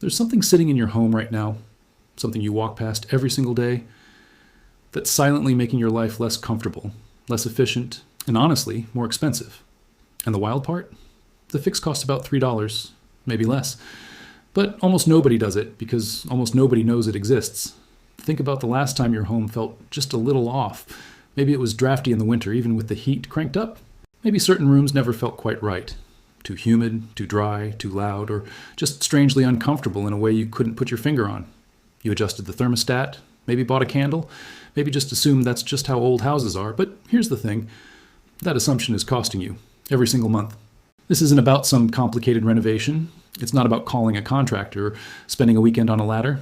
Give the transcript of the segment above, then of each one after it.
There's something sitting in your home right now, something you walk past every single day, that's silently making your life less comfortable, less efficient, and honestly, more expensive. And the wild part? The fix costs about $3, maybe less. But almost nobody does it because almost nobody knows it exists. Think about the last time your home felt just a little off. Maybe it was drafty in the winter, even with the heat cranked up. Maybe certain rooms never felt quite right. Too humid, too dry, too loud, or just strangely uncomfortable in a way you couldn't put your finger on. You adjusted the thermostat, maybe bought a candle, maybe just assumed that's just how old houses are. But here's the thing, that assumption is costing you every single month. This isn't about some complicated renovation. It's not about calling a contractor or spending a weekend on a ladder.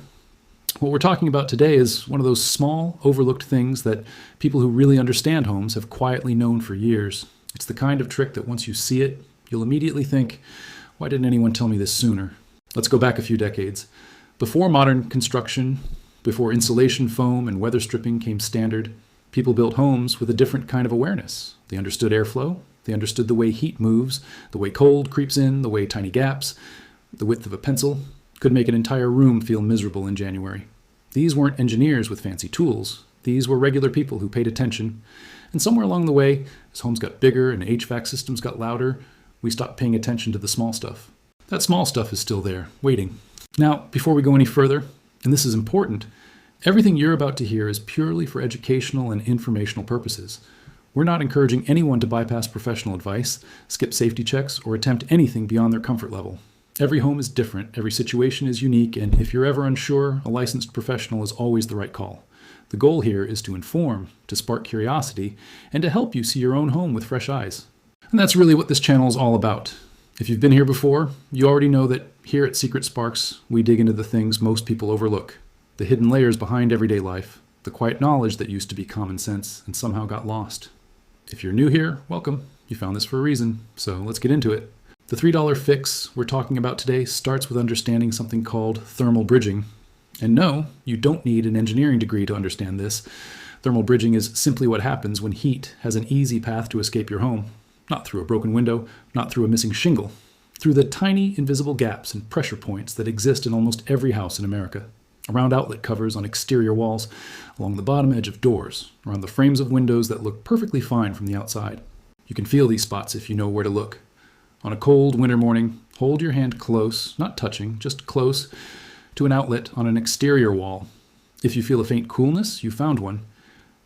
What we're talking about today is one of those small, overlooked things that people who really understand homes have quietly known for years. It's the kind of trick that once you see it, you'll immediately think, why didn't anyone tell me this sooner? Let's go back a few decades. Before modern construction, before insulation foam and weather stripping came standard, people built homes with a different kind of awareness. They understood airflow. They understood the way heat moves, the way cold creeps in, the way tiny gaps, the width of a pencil, could make an entire room feel miserable in January. These weren't engineers with fancy tools. These were regular people who paid attention. And somewhere along the way, as homes got bigger and HVAC systems got louder, we stopped paying attention to the small stuff. That small stuff is still there, waiting. Now, before we go any further, and this is important, everything you're about to hear is purely for educational and informational purposes. We're not encouraging anyone to bypass professional advice, skip safety checks, or attempt anything beyond their comfort level. Every home is different, every situation is unique, and if you're ever unsure, a licensed professional is always the right call. The goal here is to inform, to spark curiosity, and to help you see your own home with fresh eyes. And that's really what this channel is all about. If you've been here before, you already know that here at Secret Sparks, we dig into the things most people overlook, the hidden layers behind everyday life, the quiet knowledge that used to be common sense and somehow got lost. If you're new here, welcome. You found this for a reason, so let's get into it. The $3 fix we're talking about today starts with understanding something called thermal bridging. And no, you don't need an engineering degree to understand this. Thermal bridging is simply what happens when heat has an easy path to escape your home. Not through a broken window, not through a missing shingle. Through the tiny invisible gaps and pressure points that exist in almost every house in America. Around outlet covers on exterior walls, along the bottom edge of doors, around the frames of windows that look perfectly fine from the outside. You can feel these spots if you know where to look. On a cold winter morning, hold your hand close, not touching, just close, to an outlet on an exterior wall. If you feel a faint coolness, you found one.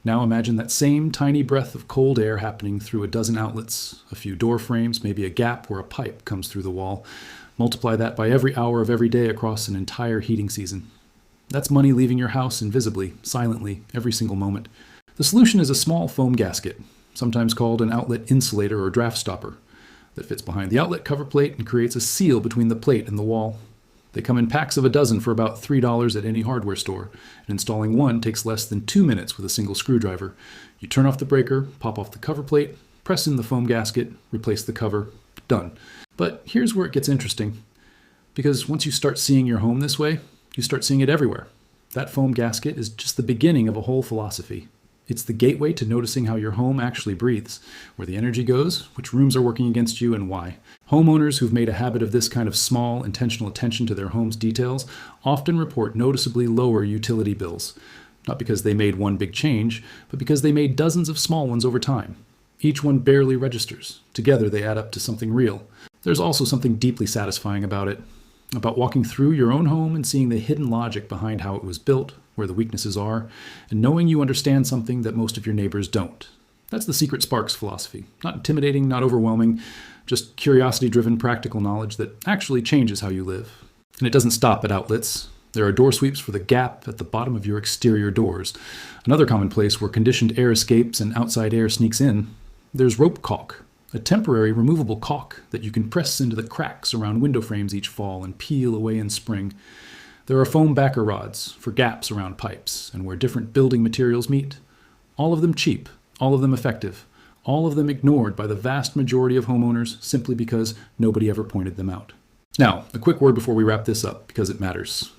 Now imagine that same tiny breath of cold air happening through a dozen outlets, a few door frames, maybe a gap where a pipe comes through the wall. Multiply that by every hour of every day across an entire heating season. That's money leaving your house invisibly, silently, every single moment. The solution is a small foam gasket, sometimes called an outlet insulator or draft stopper, that fits behind the outlet cover plate and creates a seal between the plate and the wall. They come in packs of a dozen for about $3 at any hardware store, and installing one takes less than 2 minutes with a single screwdriver. You turn off the breaker, pop off the cover plate, press in the foam gasket, replace the cover, done. But here's where it gets interesting, because once you start seeing your home this way, you start seeing it everywhere. That foam gasket is just the beginning of a whole philosophy. It's the gateway to noticing how your home actually breathes, where the energy goes, which rooms are working against you, and why. Homeowners who've made a habit of this kind of small, intentional attention to their home's details often report noticeably lower utility bills. Not because they made one big change, but because they made dozens of small ones over time. Each one barely registers. Together they add up to something real. There's also something deeply satisfying about it. About walking through your own home and seeing the hidden logic behind how it was built, where the weaknesses are, and knowing you understand something that most of your neighbors don't. That's the Secret Sparks philosophy. Not intimidating, not overwhelming, just curiosity-driven practical knowledge that actually changes how you live. And it doesn't stop at outlets. There are door sweeps for the gap at the bottom of your exterior doors. Another common place where conditioned air escapes and outside air sneaks in. There's rope caulk, a temporary removable caulk that you can press into the cracks around window frames each fall and peel away in spring. There are foam backer rods for gaps around pipes and where different building materials meet. All of them cheap, all of them effective, all of them ignored by the vast majority of homeowners simply because nobody ever pointed them out. Now, a quick word before we wrap this up, because it matters.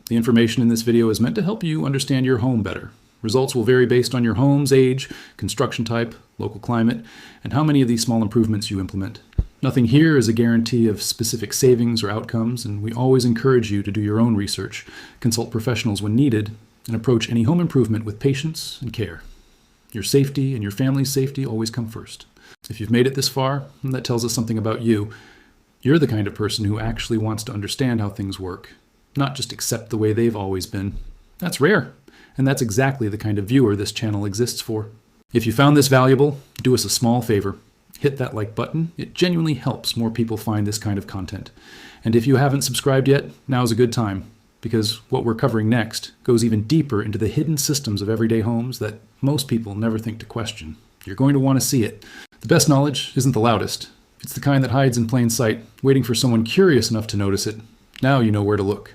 The information in this video is meant to help you understand your home better. Results will vary based on your home's age, construction type, local climate, and how many of these small improvements you implement. Nothing here is a guarantee of specific savings or outcomes, and we always encourage you to do your own research, consult professionals when needed, and approach any home improvement with patience and care. Your safety and your family's safety always come first. If you've made it this far, that tells us something about you. You're the kind of person who actually wants to understand how things work, not just accept the way they've always been. That's rare, and that's exactly the kind of viewer this channel exists for. If you found this valuable, do us a small favor. Hit that like button. It genuinely helps more people find this kind of content. And if you haven't subscribed yet, now's a good time, because what we're covering next goes even deeper into the hidden systems of everyday homes that most people never think to question. You're going to want to see it. The best knowledge isn't the loudest. It's the kind that hides in plain sight, waiting for someone curious enough to notice it. Now you know where to look.